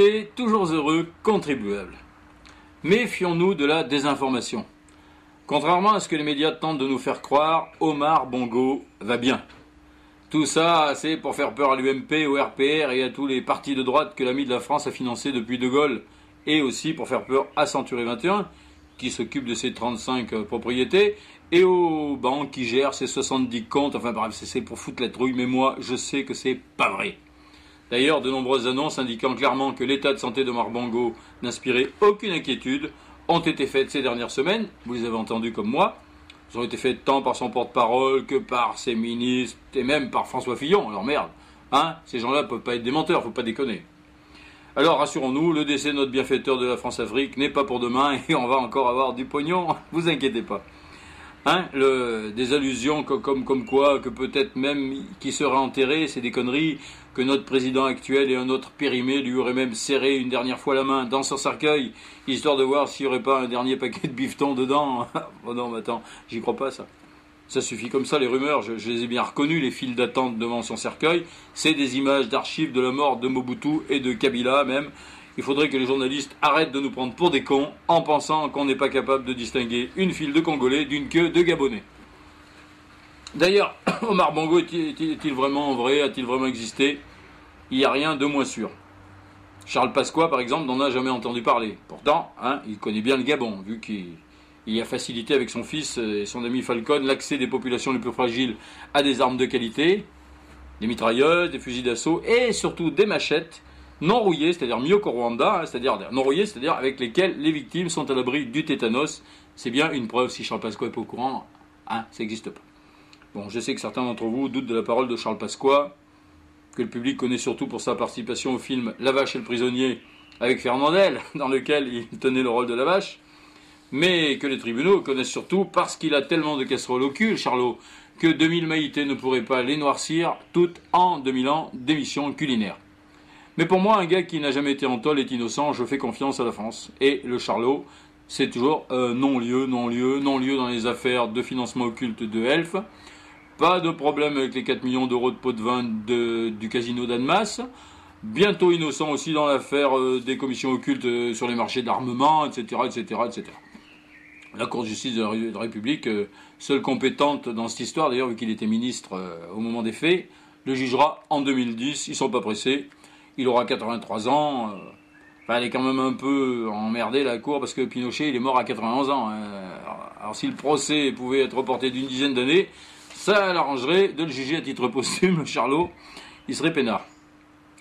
Soyez toujours heureux, contribuables. Méfions-nous de la désinformation. Contrairement à ce que les médias tentent de nous faire croire, Omar Bongo va bien. Tout ça, c'est pour faire peur à l'UMP, au RPR et à tous les partis de droite que l'ami de la France a financés depuis De Gaulle. Et aussi pour faire peur à Century 21, qui s'occupe de ses 35 propriétés, et aux banques qui gèrent ses 70 comptes. Enfin bref, c'est pour foutre la trouille, mais moi, je sais que c'est pas vrai. D'ailleurs, de nombreuses annonces indiquant clairement que l'état de santé d'Omar Bongo n'inspirait aucune inquiétude ont été faites ces dernières semaines. Vous les avez entendues comme moi. Elles ont été faites tant par son porte-parole que par ses ministres et même par François Fillon. Alors merde, hein, ces gens-là ne peuvent pas être des menteurs, faut pas déconner. Alors rassurons-nous, le décès de notre bienfaiteur de la France-Afrique n'est pas pour demain et on va encore avoir du pognon, vous inquiétez pas. Hein, des allusions comme quoi, que peut-être même qui serait enterré, c'est des conneries, que notre président actuel et un autre périmé lui auraient même serré une dernière fois la main dans son cercueil, histoire de voir s'il n'y aurait pas un dernier paquet de bifton dedans. Oh non, mais attends, j'y crois pas ça. Ça suffit comme ça, les rumeurs, je les ai bien reconnues, les files d'attente devant son cercueil. C'est des images d'archives de la mort de Mobutu et de Kabila même. Il faudrait que les journalistes arrêtent de nous prendre pour des cons en pensant qu'on n'est pas capable de distinguer une file de Congolais d'une queue de Gabonais. D'ailleurs, Omar Bongo est-il vraiment vrai? A-t-il vraiment existé? Il n'y a rien de moins sûr. Charles Pasqua, par exemple, n'en a jamais entendu parler. Pourtant, hein, il connaît bien le Gabon, vu qu'il a facilité avec son fils et son ami Falcon l'accès des populations les plus fragiles à des armes de qualité, des mitrailleuses, des fusils d'assaut et surtout des machettes non rouillées, c'est-à-dire mieux qu'au Rwanda, hein, c'est-à-dire non rouillées, c'est-à-dire avec lesquelles les victimes sont à l'abri du tétanos. C'est bien une preuve, si Charles Pasqua n'est pas au courant, hein, ça n'existe pas. Bon, je sais que certains d'entre vous doutent de la parole de Charles Pasqua, que le public connaît surtout pour sa participation au film La Vache et le Prisonnier avec Fernandel, dans lequel il tenait le rôle de la vache, mais que les tribunaux connaissent surtout parce qu'il a tellement de casseroles au cul, Charlot, que 2000 Maïtés ne pourraient pas les noircir toutes en 2000 ans d'émissions culinaires. Mais pour moi, un gars qui n'a jamais été en tôle est innocent, je fais confiance à la France. Et le Charlot, c'est toujours non-lieu dans les affaires de financement occulte de Elf. Pas de problème avec les 4 millions d'euros de pots de vin du casino d'Annemasse. Bientôt innocent aussi dans l'affaire des commissions occultes sur les marchés d'armement, etc., etc., etc. La Cour de justice de la République, seule compétente dans cette histoire, d'ailleurs, vu qu'il était ministre au moment des faits, le jugera en 2010. Ils ne sont pas pressés. Il aura 83 ans. Elle est quand même un peu emmerdée, la Cour, parce que Pinochet, il est mort à 91 ans. Alors, si le procès pouvait être reporté d'une dizaine d'années, ça l'arrangerait de le juger à titre posthume, Charlot. Il serait peinard.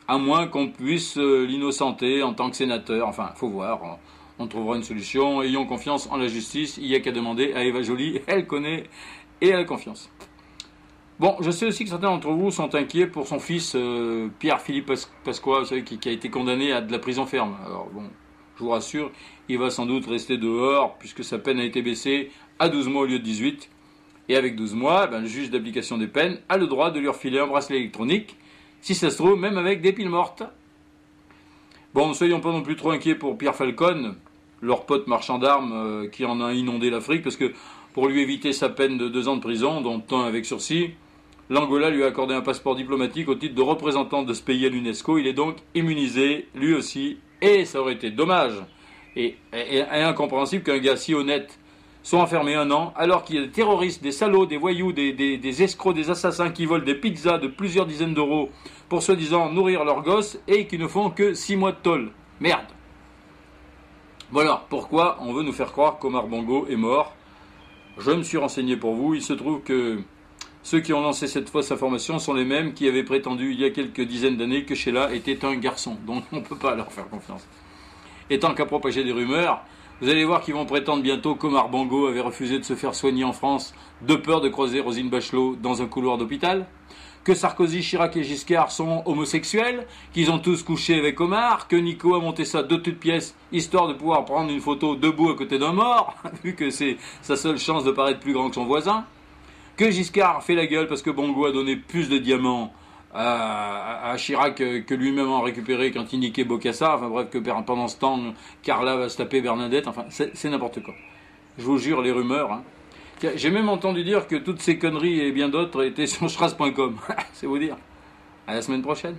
À moins qu'on puisse l'innocenter en tant que sénateur. Enfin, faut voir. On trouvera une solution. Ayons confiance en la justice. Il n'y a qu'à demander à Eva Joly. Elle connaît et elle a confiance. Bon, je sais aussi que certains d'entre vous sont inquiets pour son fils Pierre-Philippe Pasqua, vous savez, qui a été condamné à de la prison ferme. Alors bon, je vous rassure, il va sans doute rester dehors puisque sa peine a été baissée à 12 mois au lieu de 18. Et avec 12 mois, le juge d'application des peines a le droit de lui refiler un bracelet électronique, si ça se trouve, même avec des piles mortes. Bon, ne soyons pas non plus trop inquiets pour Pierre Falcon, leur pote marchand d'armes qui en a inondé l'Afrique, parce que pour lui éviter sa peine de 2 ans de prison, dont 1 avec sursis, l'Angola lui a accordé un passeport diplomatique au titre de représentant de ce pays à l'UNESCO. Il est donc immunisé, lui aussi, et ça aurait été dommage et incompréhensible qu'un gars si honnête soit enfermé 1 an, alors qu'il y a des terroristes, des salauds, des voyous, des escrocs, des assassins qui volent des pizzas de plusieurs dizaines d'euros pour soi-disant nourrir leurs gosses et qui ne font que 6 mois de tôle. Merde. Voilà pourquoi on veut nous faire croire qu'Omar Bongo est mort. Je me suis renseigné pour vous. Il se trouve que ceux qui ont lancé cette fausse information sont les mêmes qui avaient prétendu il y a quelques dizaines d'années que Sheila était un garçon. Donc on ne peut pas leur faire confiance. Et tant qu'à propager des rumeurs, vous allez voir qu'ils vont prétendre bientôt qu'Omar Bongo avait refusé de se faire soigner en France de peur de croiser Roselyne Bachelot dans un couloir d'hôpital, que Sarkozy, Chirac et Giscard sont homosexuels, qu'ils ont tous couché avec Omar, que Nico a monté ça de toutes pièces, histoire de pouvoir prendre une photo debout à côté d'un mort, vu que c'est sa seule chance de paraître plus grand que son voisin, que Giscard fait la gueule parce que Bongo a donné plus de diamants à Chirac que lui-même en récupéré quand il niquait Bokassa, enfin bref, que pendant ce temps, Carla va se taper Bernadette, enfin c'est n'importe quoi. Je vous jure, les rumeurs, hein. J'ai même entendu dire que toutes ces conneries et bien d'autres étaient sur schraz.com. C'est vous dire. À la semaine prochaine.